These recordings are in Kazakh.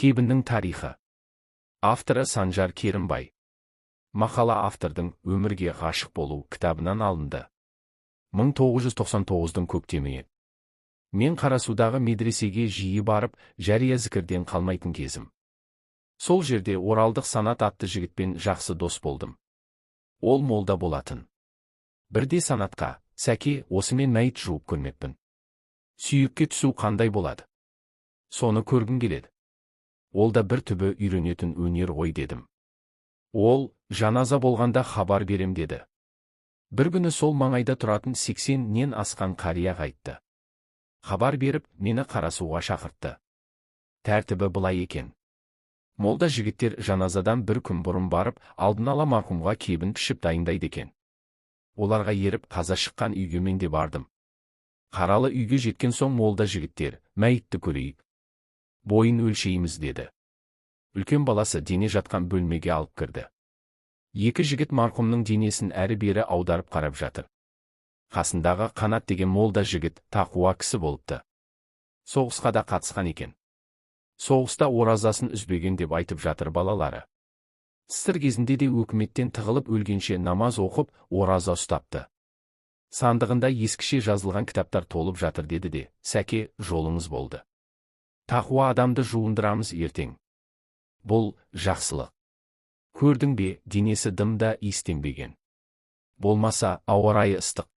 Кебіннің тарихы. Авторы Санжар Керімбай. Мақала автордың «Өмірге ғашық болу» кітабынан алынды. 1999-дың көктемі. Мен Қарасудағы медресеге жиі барып, жария зікірден қалмайтын кезім. Сол жерде оралдық Санат атты жігітпен жақсы дос болдым. Ол молда болатын. Бірде Санатқа: «Сәке, осымен мәйіт жуып көрмекпін. Сүйекке түсу қандай болады? Соны көргім келеді. Ол да бір түбі үйренетін өнер ғой» дедім. Ол: «Жаназа болғанда хабар берем» деді. Бір күні сол маңайда тұратын 80-нен асқан қария қайтты. Хабар беріп, мені Қарасуға шақыртты. Тәртібі былай екен. Молда жігіттер жаназадан бір күн бұрын барып, алдын ала марқұмға кебін пішіп дайындайды екен. Оларға еріп қаза шыққан үйге мен де бардым. Қаралы үйге жеткен соң молда жігіттер: «Мәйітті көрейік. Бойын өлшейміз» деді. Үлкен баласы дене жатқан бөлмеге алып кірді. Екі жігіт марқұмның денесін әрі-бері аударып қарап жатыр. Қасындағы Қанат деген молда жігіт тақуа кісі болыпты. Соғысқа да қатысқан екен. Соғыста оразасын үзбеген деп айтып жатыр балалары. Сыр кезінде де өкіметтен тығылып өлгенше намаз оқып, ораза ұстапты. Сандығында ескіше жазылған кітаптар толып жатыр деді де: «Сәке, жолыңыз болды. Тақуа адамды жуындырамыз ертең. Бұл жақсылық. Көрдің бе, денесі дымда иістенбеген. Болмаса, ауа райы ыстық.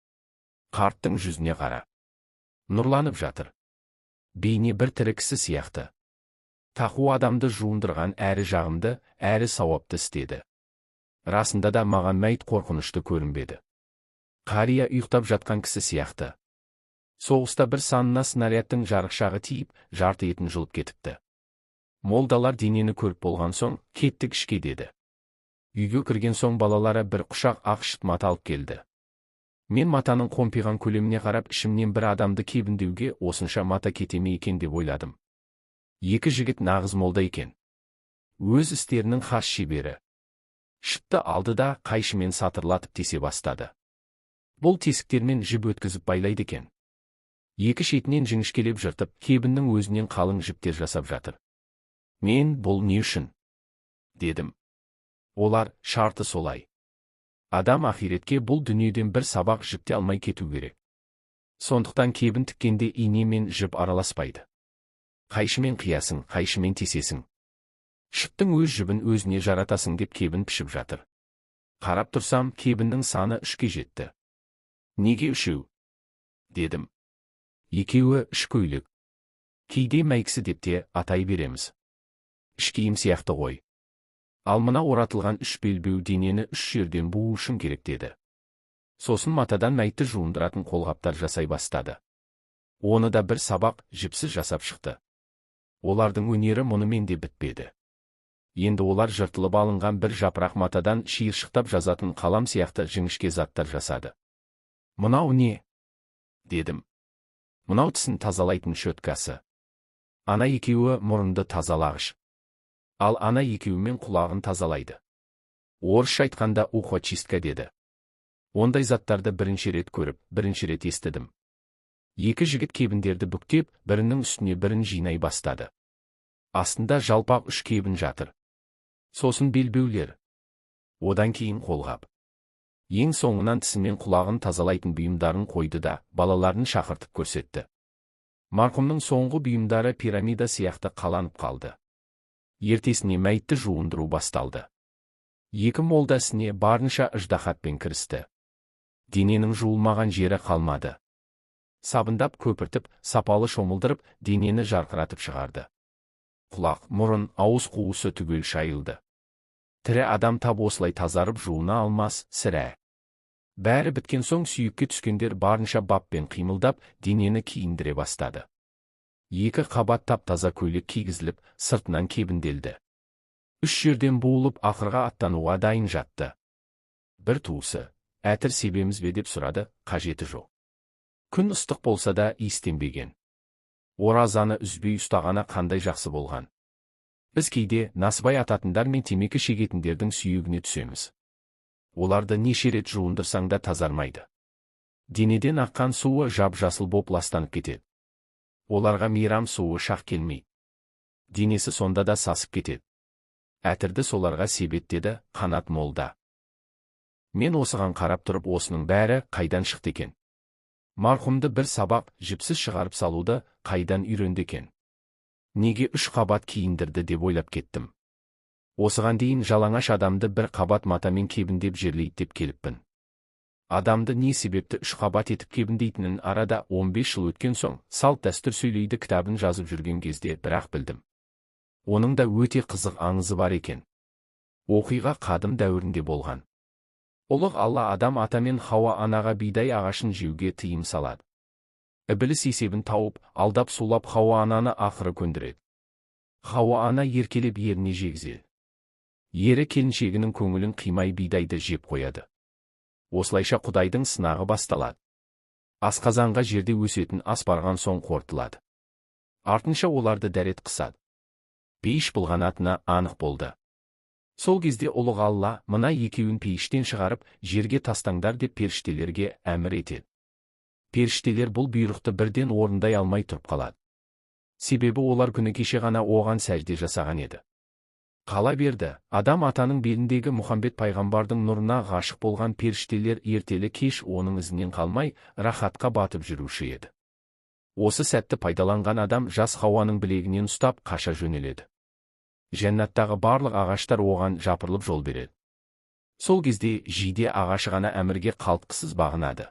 Қарттың жүзіне қара. Нұрланып жатыр. Бейне бір тірі кісі сияқты. Тақуа адамды жуындырған әрі жағымды, әрі сауапты істеді. Расында да маған мәйіт қорқынышты көрінбеді. Қария ұйықтап жатқан кісі сияқты. Соғыста бір санына снарядтың жарықшағы тиіп, жарты етін жұлып кетіпті. Молдалар денені көріп болған соң, кеттік ішке» деді. Үйге кірген соң балалары бір құшақ ақ шыт мата алып келді. Мен матаның қомпиған көлеміне қарап, ішімнен бір адамды кебіндеуге осынша мата кете ме екен деп ойладым. Екі жігіт нағыз молда екен. Өз істерінің хас шебері. Шытты алды да қайшымен сатырлатып тесе бастады. Бұл тесіктермен жіп өткізіп байлайды екен. Екі шетінен жіңішкелеп жыртып, кебіннің өзінен қалың жіптер жасап жатыр. Мен: «Бұл не үшін?» дедім. Олар: «Шарты солай. Адам ахиретке бұл дүниеден бір сабақ жіпте алмай кету керек. Сондықтан кебін тіккенде ине мен жіп араласпайды. Қайшымен қиясың, қайшымен тесесің. Шыттың өз жібін өзіне жаратасың» деп кебін пішіп жатыр. Қарап тұрсам, кебіннің саны 3-ке жетті. «Неге 3-еу?» дедім. «Екеуі іш көйлек. Кейде мәйкісі деп те атай береміз. Іш киім сияқты ғой. Ал мына оратылған 3 белбеу денені 3 жерден буу үшін керек» деді. Сосын матадан мәйітті жуындыратын қолғаптар жасай бастады. Оны да бір сабақ жіпсіз жасап шықты. Олардың өнері мұнымен де бітпеді. Енді олар жыртылып алынған бір жапырақ матадан шиыршықтап жазатын қалам сияқты жіңішке заттар жасады. «Мынау не?» дедім. «Мынау тісін тазалайтын шөткасы. Ана екеуі мұрынды тазалағыш. Ал ана екеуімен құлағын тазалайды. Орысша айтқанда ухочистка» деді. Ондай заттарды бірінші рет көріп, бірінші рет естідім. Екі жігіт кебіндерді бүктеп, бірінің үстіне бірін жинай бастады. Астында жалпақ 3 кебін жатыр. Сосын белбеулер. Одан кейін қолғап. Ең соңынан тісімен құлағын тазалайтын бұйымдарын қойды да, балаларын шақыртып көрсетті. Марқұмның соңғы бұйымдары пирамида сияқты қаланып қалды. Ертесіне мәйітті жуындыру басталды. Екі молда ісіне барынша ыждахатпен кірісті. Дененің жуылмаған жері қалмады. Сабындап көпіртіп, сапалы шомылдырып, денені жарқыратып шығарды. Құлақ, мұрын, ауыз қуысы түгел шайылды. Тірі адам тап осылай тазарып жуына алмас, сірә. Бәрі біткен соң сүйекке түскендер барынша баппен қимылдап, денені киіндіре бастады. 2 қабат тап-таза көйлек кигізіліп, сыртынан кебінделді. 3 жерден буылып, ақырға аттануға дайын жатты. Бір туысы: «Әтір себеміз бе?» деп сұрады. Қажеті жоқ. Күн ыстық болса да иістенбеген. Оразаны үзбей ұстағаны қандай жақсы болған. Біз кейде насыбай ататындар мен темекі шегетіндердің сүйегіне түсеміз. Оларды неше рет жуындырсаң да тазармайды. Денеден аққан суы жап-жасыл боп ластанып кетеді. Оларға мейрам суы шақ келмейді. денесі сонда да сасып кетеді. Әтірді соларға себеттеді Қанат молда. Мен осыған қарап тұрып, осының бәрі қайдан шықты екен? Марқұмды бір сабақ жіпсіз шығарып салуды қайдан үйренді екен? Неге 3 қабат киіндірді деп ойлап кеттім. Осыған дейін жалаңаш адамды бір қабат матамен кебіндеп жерлейді деп келіппін. Адамды не себепті 3 қабат етіп кебіндейтінін арада 15 жыл өткен соң салт дәстүр сөйлейді кітабын жазып жүрген кезде бірақ білдім. Оның да өте қызық аңызы бар екен. Оқиға қадым дәуірінде болған. Ұлық Алла Адам ата мен Хауа анаға бидай ағашын жеуге тыйым салады. Ібіліс есебін тауып, алдап сулап Хауа ананы ақыры көндіреді. Хауа ана еркелеп еріне жегізеді. Ері келіншегінің көңілін қимай бидайды жеп қояды. Осылайша Құдайдың сынағы басталады. Асқазанға жерде өсетін ас барған соң қорытылады. Артынша оларды дәрет қысады. Пейіш бұлғанатына анық болды. Сол кезде ұлық Алла мына екеуін пейіштен шығарып, жерге тастаңдар деп періштелерге әмір етеді. Періштелер бұл бұйрықты бірден орындай алмай тұрып қалады. Себебі олар күні кеше ғана оған сәжде жасаған еді. Қала берді, Адам атаның беліндегі Мұхаммед пайғамбардың нұрына ғашық болған періштелер ертелі кеш оның ізінен қалмай, рахатқа батып жүруші еді. Осы сәтті пайдаланған Адам жас Хауаның білегінен ұстап қаша жөнеледі. Жәннаттағы барлық ағаштар оған жапырылып жол береді. Сол кезде жиде ағашы ғана әмірге қалтқысыз бағынады.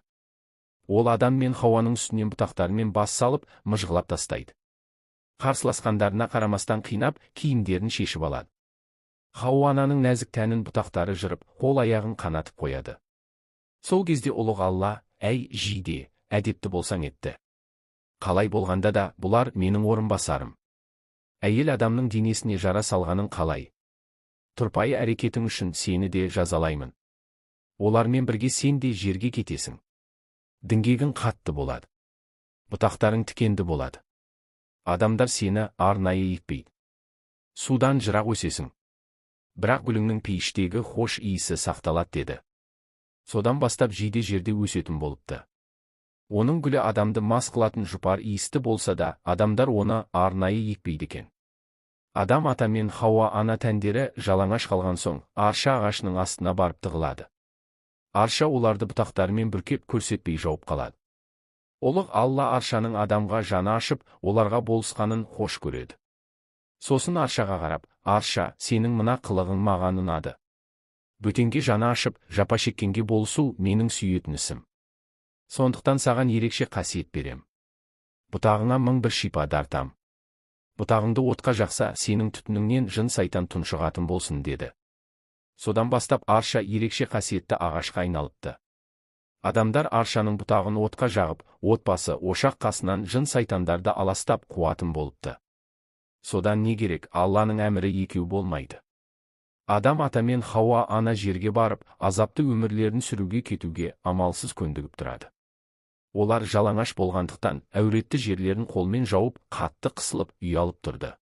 Ол Адам мен Хауаның үстінен бұтақтарымен бас салып, мыжғылап тастайды. Қарсыласқандарына қарамастан қинап, киімдерін шешіп алады. Хауа ананың нәзік тәнін бұтақтары жырып, қол-аяғын қанатып қояды. Сол кезде ұлық Алла, әй жиде, әдепті болсаң етті. Қалай болғанда да, бұлар менің орынбасарым. Әйел адамның денесіне жара салғаның қалай? Тұрпайы әрекетің үшін сені де жазалаймын. Олармен бірге сен де жерге кетесің. Діңгегің қатты болады. Бұтақтарың тікенді болады. Адамдар сені арнайы екпейді. Судан жырақ өсесің. Бірақ гүліңнің пейіштегі хош иісі сақталады деді. Содан бастап жиде жерде өсетін болыпты. Оның гүлі адамды мас қылатын жұпар иісті болса да, адамдар оны арнайы екпейді екен. Адам ата мен Хауа ана тәндері жалаңаш қалған соң, арша ағашының астына барып тығылады. Арша оларды бұтақтарымен бүркеп көрсетпей жауып қалады. Ұлық Алла аршаның адамға жаны ашып, оларға болысқанын хош көреді. Сосын аршаға қарап, арша, сенің мына қылығың маған ұнады. Бөтенге жаны ашып, жапа шеккенге болысу менің сүйетін ісім. Сондықтан саған ерекше қасиет берем. Бұтағыңа 1001 шипа дартам. Бұтағыңды отқа жақса, сенің түтініңнен жын сайтан тұншығатын болсын деді. Содан бастап арша ерекше қасиетті ағашқа айналыпты. Адамдар аршаның бұтағын отқа жағып, отбасы ошақ қасынан жын сайтандарды аластап қуатын болыпты. Содан не керек, Алланың әмірі екеу болмайды. Адам ата мен Хауа ана жерге барып, азапты өмірлерін сүруге кетуге амалсыз көндігіп тұрады. Олар жалаңаш болғандықтан, әуретті жерлерін қолмен жауып, қатты қысылып, ұялып тұрды.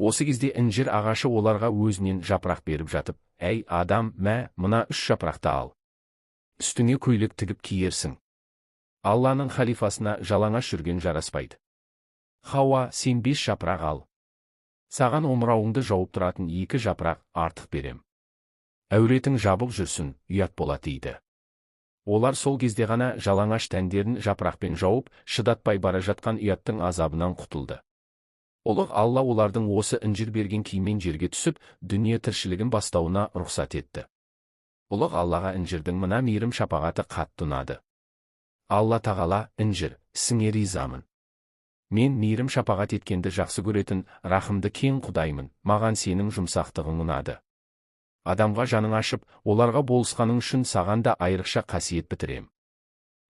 Осы кезде інжір ағашы оларға өзінен жапырақ беріп жатып, әй Адам, мына 3 жапырақты ал. Үстіңе көйлек тігіп киерсің. Алланың халифасына жалаңаш жүрген жараспайды. Хауа, сен 5 жапырақ ал. Саған омырауыңды жауып тұратын 2 жапырақ артық берем. Әуретің жабық жүрсін, ұят болады дейді. Олар сол кезде ғана жалаңаш тәндерін жапырақпен жауып, шыдатпай бара жатқан ұяттың азабынан құтылды. Ұлық Алла олардың осы інжір берген киіммен жерге түсіп, дүние тіршілігін бастауына рұқсат етті. Ұлық Аллаға інжірдің мына мейірім шапағаты қатты ұнады. Алла тағала, інжір, ісіңе ризамын. Мен мейірім шапағат еткенді жақсы көретін, рахымды кең Құдаймын, маған сенің жұмсақтығың ұнады. Адамға жаның ашып, оларға болысқаның үшін саған да айрықша қасиет бітірем.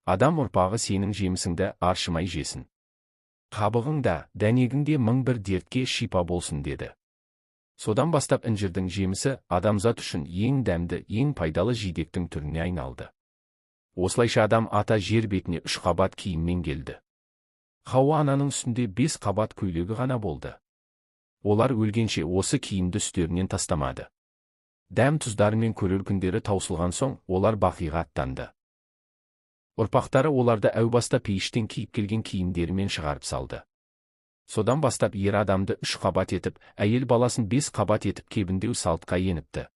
Адам ұрпағы сенің жемісіңді аршымай жесін. Қабығыңда, дәнегіңде 1001 дертке шипа болсын деді. Содан бастап інжірдің жемісі адамзат үшін ең дәмді, ең пайдалы жидектің түріне айналды. Осылайша Адам ата жер бетіне 3 қабат киіммен келді. Хауа ананың үстінде 5 қабат көйлегі ғана болды. Олар өлгенше осы киімді үстерінен тастамады. Дәм тұздарымен көрер күндері таусылған соң, олар бақиға аттанды. Ұрпақтары оларды әу баста пейіштен киіп келген киімдерімен шығарып салды. Содан бастап ер адамды 3 қабат етіп, әйел баласын 5 қабат етіп кебіндеу салтқа еніпті.